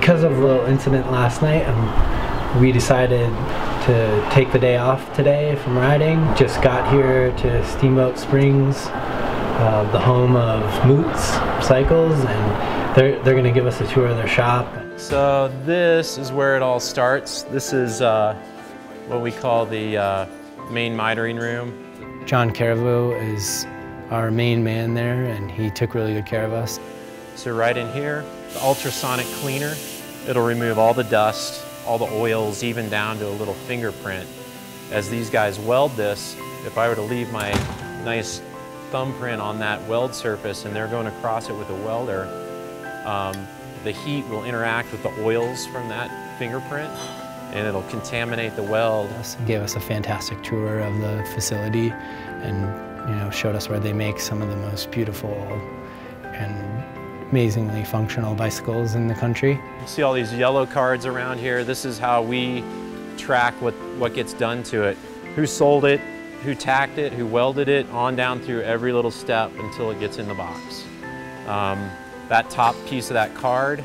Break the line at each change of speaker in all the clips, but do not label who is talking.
Because of a little incident last night, we decided to take the day off today from riding. Just got here to Steamboat Springs, the home of Moots cycles, and they're going to give us a tour of their shop.
So this is where it all starts. This is what we call the main mitering room.
John Caribou is our main man there, and he took really good care of us.
So right in here, the ultrasonic cleaner. It'll remove all the dust, all the oils, even down to a little fingerprint. As these guys weld this, if I were to leave my nice thumbprint on that weld surface and they're going across it with a welder, the heat will interact with the oils from that fingerprint and it'll contaminate the weld.
He gave us a fantastic tour of the facility and showed us where they make some of the most beautiful and amazingly functional bicycles in the country.
You see all these yellow cards around here. This is how we track what gets done to it. Who sold it, who tacked it, who welded it, on down through every little step until it gets in the box. That top piece of that card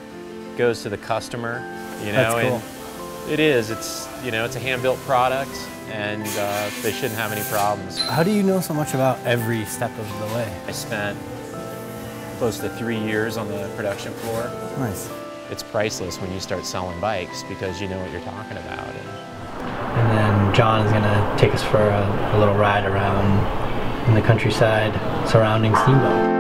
goes to the customer.
That's cool.
And it is. It's a hand-built product, and they shouldn't have any problems.
How do you know so much about every step of the way?
I spent close to 3 years on the production floor.
Nice.
It's priceless when you start selling bikes because you know what you're talking about.
And then John is going to take us for a little ride around in the countryside surrounding Steamboat.